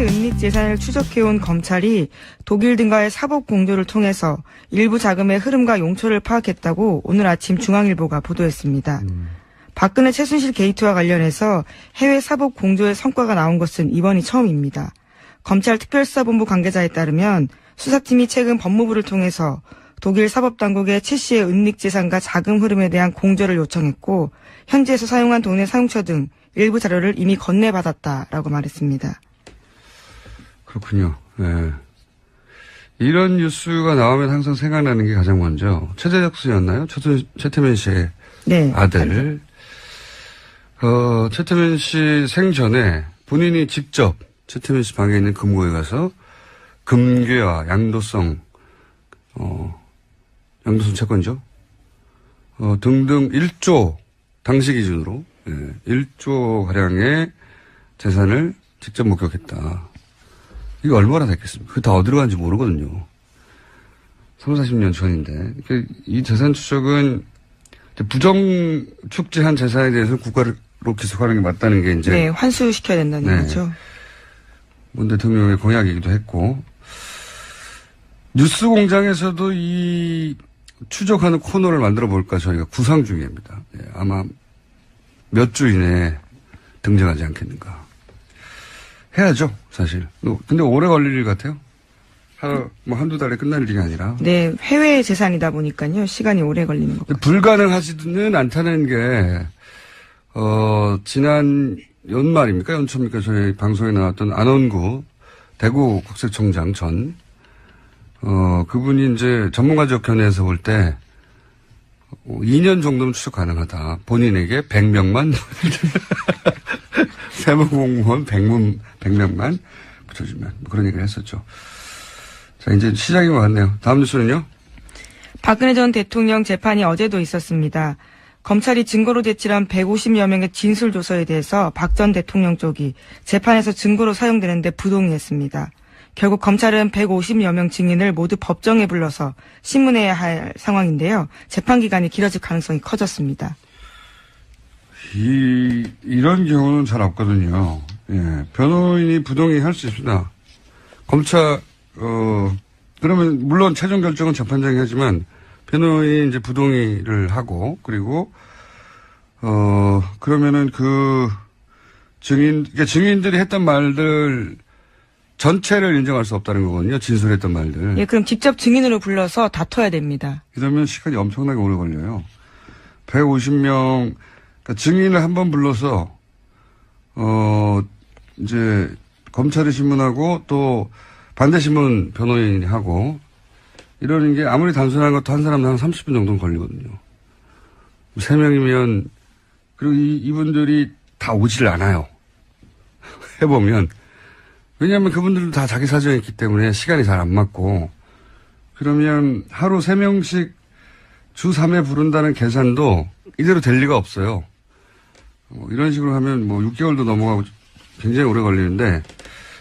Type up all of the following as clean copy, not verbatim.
해외 은닉 재산을 추적해온 검찰이 독일 등과의 사법 공조를 통해서 일부 자금의 흐름과 용처를 파악했다고 오늘 아침 중앙일보가 보도했습니다. 박근혜 최순실 게이트와 관련해서 해외 사법 공조의 성과가 나온 것은 이번이 처음입니다. 검찰 특별수사본부 관계자에 따르면 수사팀이 최근 법무부를 통해서 독일 사법당국에 최 씨의 은닉 재산과 자금 흐름에 대한 공조를 요청했고 현지에서 사용한 돈의 사용처 등 일부 자료를 이미 건네받았다라고 말했습니다. 그렇군요. 네. 이런 뉴스가 나오면 항상 생각나는 게 가장 먼저 최재석 씨였나요? 최태민 씨의 네, 아들. 최태민 씨 생전에 본인이 직접 최태민 씨 방에 있는 금고에 가서 금괴와 양도성 채권이죠. 등등 1조, 당시 기준으로, 1조 가량의 재산을 직접 목격했다. 이게 얼마나 됐겠습니까? 그게 다 어디로 간지 모르거든요. 30, 40년 전인데. 이 재산 추적은 부정 축제한 재산에 대해서 국가로 기소하는 게 맞다는 게 이제. 네, 환수시켜야 된다는 거죠. 문 대통령의 공약이기도 했고. 뉴스 공장에서도 이 추적하는 코너를 만들어 볼까 저희가 구상 중입니다. 아마 몇 주 이내에 등장하지 않겠는가. 해야죠, 사실. 근데 오래 걸릴 일 같아요. 한두 달에 끝날 일이 아니라. 네, 해외 재산이다 보니까요, 시간이 오래 걸리는 것 같아요. 불가능하지는 않다는 게, 지난 연말입니까? 연초입니까? 저희 방송에 나왔던 안원구 대구 국세청장 전, 그분이 이제 전문가적 견해에서 볼 때, 2년 정도는 추적 가능하다. 본인에게 100명만, 세무공무원 100명만 붙여주면. 그런 얘기를 했었죠. 자, 이제 시작인 것 같네요. 다음 뉴스는요? 박근혜 전 대통령 재판이 어제도 있었습니다. 검찰이 증거로 제출한 150여 명의 진술조서에 대해서 박 전 대통령 쪽이 재판에서 증거로 사용되는데 부동의했습니다. 결국 검찰은 150여 명 증인을 모두 법정에 불러서 신문해야 할 상황인데요. 재판 기간이 길어질 가능성이 커졌습니다. 이런 경우는 잘 없거든요. 예, 변호인이 부동의할 수 있습니다. 검찰, 그러면 물론 최종 결정은 재판장이 하지만 변호인이 이제 부동의를 하고 그리고 그러면은 그러니까 증인들이 했던 말들 전체를 인정할 수 없다는 거거든요. 진술했던 말들. 예, 그럼 직접 증인으로 불러서 다퉈야 됩니다. 그러면 시간이 엄청나게 오래 걸려요. 150명, 그러니까 증인을 한 번 불러서, 이제, 검찰이 신문하고 또 반대신문 변호인이 하고, 이러는 게 아무리 단순한 것도 한 사람당 한 30분 정도는 걸리거든요. 3명이면, 그리고 이분들이 다 오질 않아요. 해보면. 왜냐하면 그분들도 다 자기 사정이 있기 때문에 시간이 잘 안 맞고, 그러면 하루 3명씩 주 3회 부른다는 계산도 이대로 될 리가 없어요. 이런 식으로 하면 6개월도 넘어가고 굉장히 오래 걸리는데,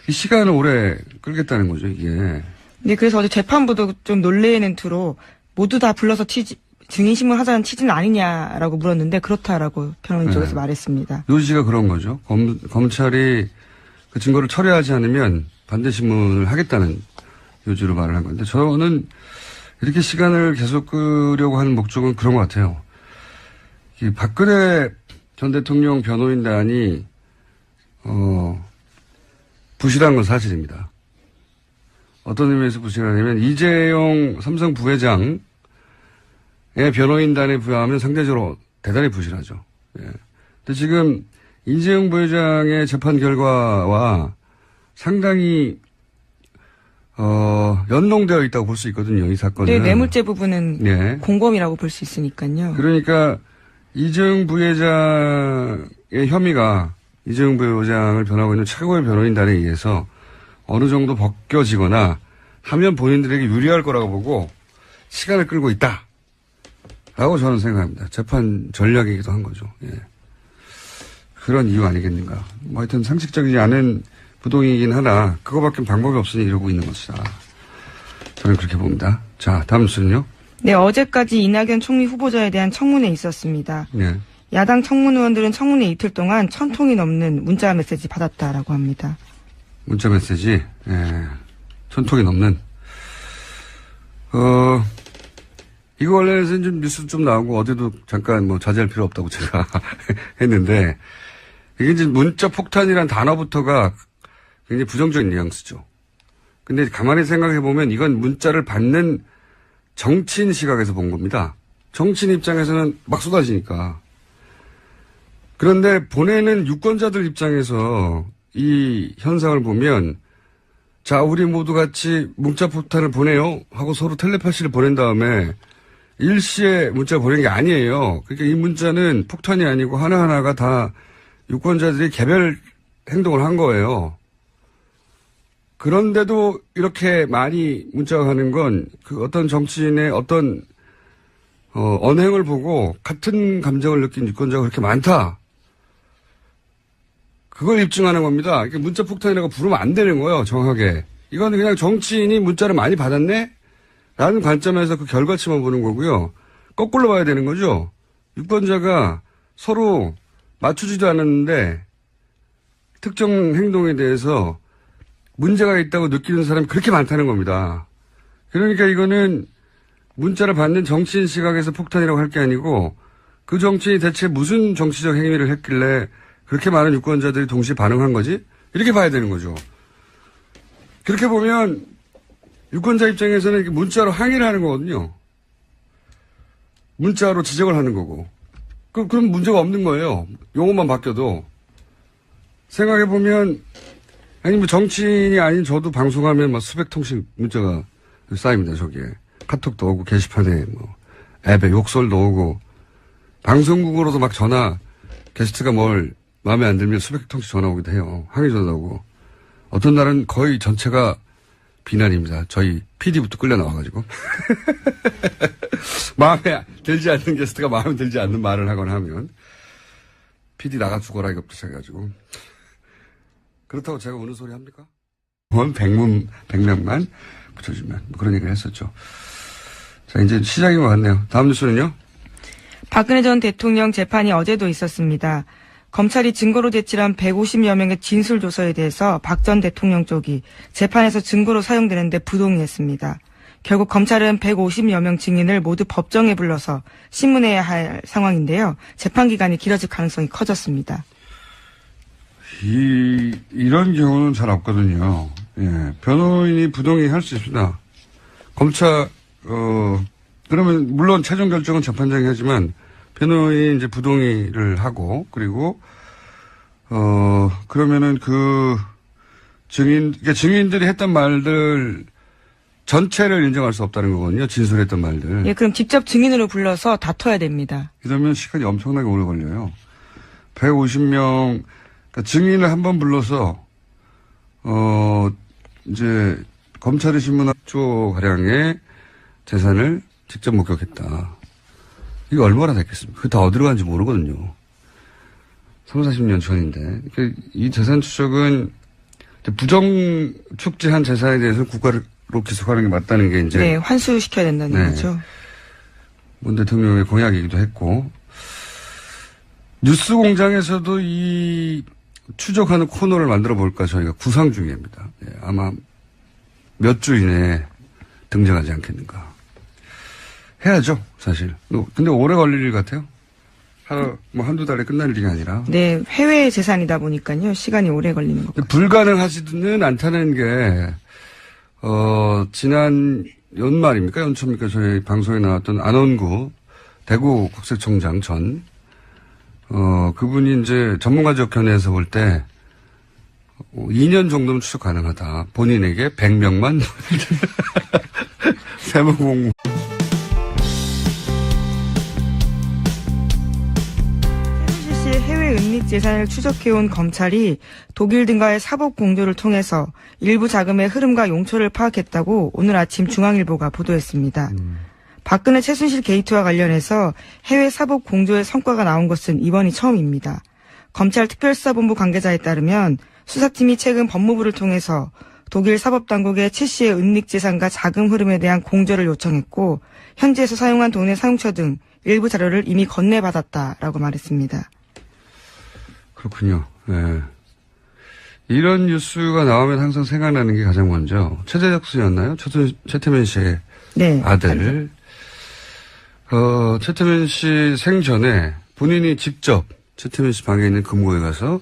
이 시간을 오래 끌겠다는 거죠, 이게. 네, 그래서 어제 재판부도 좀 놀래는 투로 모두 다 불러서 증인신문 하자는 취지는 아니냐라고 물었는데 그렇다라고 변호인 쪽에서 말했습니다. 요지가 그런 거죠. 검찰이 그 증거를 철회하지 않으면 반대신문을 하겠다는 요지로 말을 한 건데 저는 이렇게 시간을 계속 끄려고 하는 목적은 그런 것 같아요. 이 박근혜 전 대통령 변호인단이 부실한 건 사실입니다. 어떤 의미에서 부실하냐면 이재용 삼성 부회장의 변호인단에 부여하면 상대적으로 대단히 부실하죠. 예. 근데 지금 이재용 부회장의 재판 결과와 상당히 연동되어 있다고 볼 수 있거든요. 이 사건은. 네, 뇌물죄 부분은 공범이라고 볼 수 있으니까요. 그러니까 이재용 부회장의 혐의가 이재용 부회장을 변호하고 있는 최고의 변호인단에 의해서 어느 정도 벗겨지거나 하면 본인들에게 유리할 거라고 보고 시간을 끌고 있다. 라고 저는 생각합니다. 재판 전략이기도 한 거죠. 예. 그런 이유 아니겠는가. 하여튼 상식적이지 않은 부동이긴 하나 그거밖에 방법이 없으니 이러고 있는 것이다. 저는 그렇게 봅니다. 자, 다음 순요. 네, 어제까지 이낙연 총리 후보자에 대한 청문회 있었습니다. 네. 야당 청문 의원들은 청문회 이틀 동안 1000통이 넘는 문자 메시지 받았다라고 합니다. 문자 메시지, 예, 1000통이 넘는, 이거 관련해서는 좀 뉴스 좀 나오고 어디도 잠깐 뭐 자제할 필요 없다고 제가 했는데, 이게 이제 문자 폭탄이란 단어부터가 굉장히 부정적인 뉘앙스죠. 근데 가만히 생각해보면 이건 문자를 받는 정치인 시각에서 본 겁니다. 정치인 입장에서는 막 쏟아지니까. 그런데 보내는 유권자들 입장에서 이 현상을 보면, 자, 우리 모두 같이 문자 폭탄을 보내요 하고 서로 텔레파시를 보낸 다음에 일시에 문자를 보낸 게 아니에요. 그러니까 이 문자는 폭탄이 아니고 하나하나가 다 유권자들이 개별 행동을 한 거예요. 그런데도 이렇게 많이 문자가 가는 건 그 어떤 정치인의 어떤 언행을 보고 같은 감정을 느낀 유권자가 그렇게 많다. 그걸 입증하는 겁니다. 그러니까 문자 폭탄이라고 부르면 안 되는 거예요, 정확하게. 이건 그냥 정치인이 문자를 많이 받았네? 라는 관점에서 그 결과치만 보는 거고요. 거꾸로 봐야 되는 거죠. 유권자가 서로 맞추지도 않았는데 특정 행동에 대해서 문제가 있다고 느끼는 사람이 그렇게 많다는 겁니다. 그러니까 이거는 문자를 받는 정치인 시각에서 폭탄이라고 할 게 아니고 그 정치인이 대체 무슨 정치적 행위를 했길래 그렇게 많은 유권자들이 동시에 반응한 거지? 이렇게 봐야 되는 거죠. 그렇게 보면 유권자 입장에서는 이렇게 문자로 항의를 하는 거거든요. 문자로 지적을 하는 거고. 그럼 문제가 없는 거예요. 용어만 바뀌어도. 생각해보면, 아니, 뭐 정치인이 아닌 저도 방송하면 막 수백 통씩 문자가 쌓입니다, 저기에. 카톡도 오고, 게시판에 뭐, 앱에 욕설도 오고, 방송국으로도 막 전화, 게스트가 뭘 마음에 안 들면 수백 통씩 전화 오기도 해요. 항의 전화 오고. 어떤 날은 거의 전체가 비난입니다. 저희 PD부터 끌려 나와가지고. 마음에 들지 않는 게스트가 마음에 들지 않는 말을 하거나 하면 PD 나가 죽어라 이것부터 시작해가지고. 그렇다고 제가 오는 소리 합니까? 100명만 붙여주면 뭐 그런 얘기를 했었죠. 자, 이제 시작인 것 같네요. 다음 뉴스는요? 박근혜 전 대통령 재판이 어제도 있었습니다. 검찰이 증거로 제출한 150여 명의 진술조서에 대해서 박 전 대통령 쪽이 재판에서 증거로 사용되는데 부동의했습니다. 결국 검찰은 150여 명 증인을 모두 법정에 불러서 신문해야 할 상황인데요. 재판 기간이 길어질 가능성이 커졌습니다. 이런 경우는 잘 없거든요. 예, 변호인이 부동의할 수 있습니다. 검찰, 그러면 물론 최종 결정은 재판장이 하지만 변호인이 이제 부동의를 하고, 그리고, 그러면은 그러니까 증인들이 했던 말들 전체를 인정할 수 없다는 거거든요. 진술했던 말들. 예, 그럼 직접 증인으로 불러서 다퉈야 됩니다. 그러면 시간이 엄청나게 오래 걸려요. 150명, 그러니까 증인을 한 번 불러서, 이제 검찰의 신문 조 가량의 재산을 직접 목격했다. 이게 얼마나 됐겠습니까? 그게 다 어디로 간지 모르거든요. 30, 40년 전인데. 이 재산 추적은 부정 축제한 재산에 대해서 국가로 기소하는 게 맞다는 게 이제. 네, 환수시켜야 된다는 거죠. 문 대통령의 공약이기도 했고. 뉴스 공장에서도 이 추적하는 코너를 만들어 볼까 저희가 구상 중입니다. 네, 아마 몇 주 이내에 등장하지 않겠는가. 해야죠, 사실. 근데 오래 걸릴 일 같아요. 한두 달에 끝날 일이 아니라. 네, 해외 재산이다 보니까요, 시간이 오래 걸리는 것 같아요. 불가능하지는 않다는 게, 지난 연말입니까? 연초입니까? 저희 방송에 나왔던 안원구 대구 국세청장 전, 그분이 이제 전문가적 견해에서 볼 때, 2년 정도는 추적 가능하다. 본인에게 100명만 세무공무. 해외 은닉 재산을 추적해온 검찰이 독일 등과의 사법 공조를 통해서 일부 자금의 흐름과 용처를 파악했다고 오늘 아침 중앙일보가 보도했습니다. 박근혜 최순실 게이트와 관련해서 해외 사법 공조의 성과가 나온 것은 이번이 처음입니다. 검찰 특별수사본부 관계자에 따르면 수사팀이 최근 법무부를 통해서 독일 사법당국에 최 씨의 은닉 재산과 자금 흐름에 대한 공조를 요청했고 현지에서 사용한 돈의 사용처 등 일부 자료를 이미 건네받았다라고 말했습니다. 그렇군요. 네. 이런 뉴스가 나오면 항상 생각나는 게 가장 먼저 최재석 씨였나요? 최태민 씨의 네. 아들. 최태민 씨 생전에 본인이 직접 최태민 씨 방에 있는 금고에 가서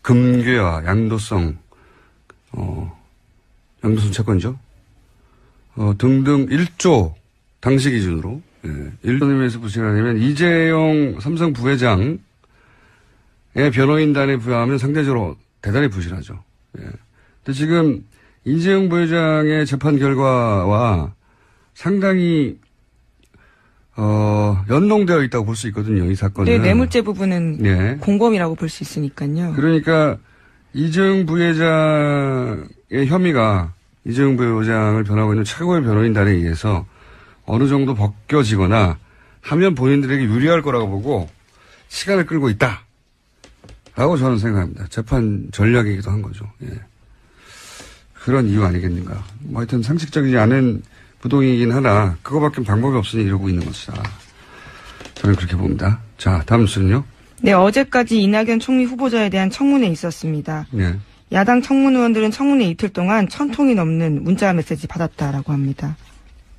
금괴와 양도성 채권이죠. 등등 1조 당시 기준으로 1조님에서 보시라면 이재용 삼성 부회장의 변호인단에 부여하면 상대적으로 대단히 부실하죠. 근데 지금 이재용 부회장의 재판 결과와 상당히 연동되어 있다고 볼 수 있거든요. 이 사건은. 네, 뇌물죄 부분은 네. 공범이라고 볼 수 있으니까요. 그러니까 이재용 부회장의 혐의가 이재용 부회장을 변호하고 있는 최고의 변호인단에 의해서 어느 정도 벗겨지거나 하면 본인들에게 유리할 거라고 보고 시간을 끌고 있다. 라고 저는 생각합니다. 재판 전략이기도 한 거죠. 예. 그런 이유 아니겠는가. 뭐 하여튼 상식적이지 않은 부동이긴 하나 그거밖에 방법이 없으니 이러고 있는 것이다. 저는 그렇게 봅니다. 자, 다음 순요. 네, 어제까지 이낙연 총리 후보자에 대한 청문회 있었습니다. 네. 야당 청문 의원들은 청문회 이틀 동안 1000통이 넘는 문자 메시지 받았다라고 합니다.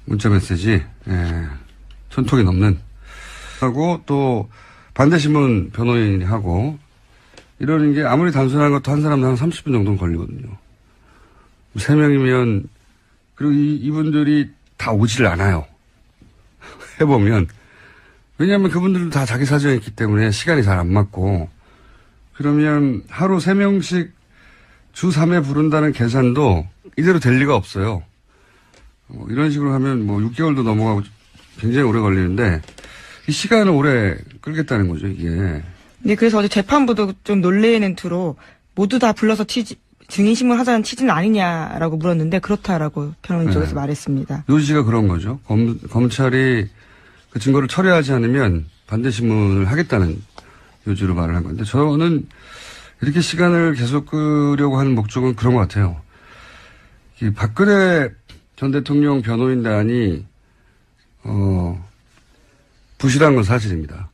문자 메시지, 1000통이 넘는. 하고 또 반대신문 변호인이 하고 이러는 게 아무리 단순한 것도 한 사람당 한 30분 정도는 걸리거든요. 3명이면 그리고 이분들이 다 오질 않아요. 해보면. 왜냐하면 그분들도 다 자기 사정이 있기 때문에 시간이 잘 안 맞고 그러면 하루 3명씩 주 3회 부른다는 계산도 이대로 될 리가 없어요. 이런 식으로 하면 6개월도 넘어가고 굉장히 오래 걸리는데 이 시간을 오래 끌겠다는 거죠, 이게. 네, 그래서 어제 재판부도 좀 놀래는 투로 모두 다 불러서 증인신문 하자는 취지는 아니냐라고 물었는데 그렇다라고 변호인 쪽에서 말했습니다. 요지가 그런 거죠. 검찰이 그 증거를 철회하지 않으면 반대신문을 하겠다는 요지로 말을 한 건데 저는 이렇게 시간을 계속 끄려고 하는 목적은 그런 것 같아요. 이 박근혜 전 대통령 변호인단이 부실한 건 사실입니다.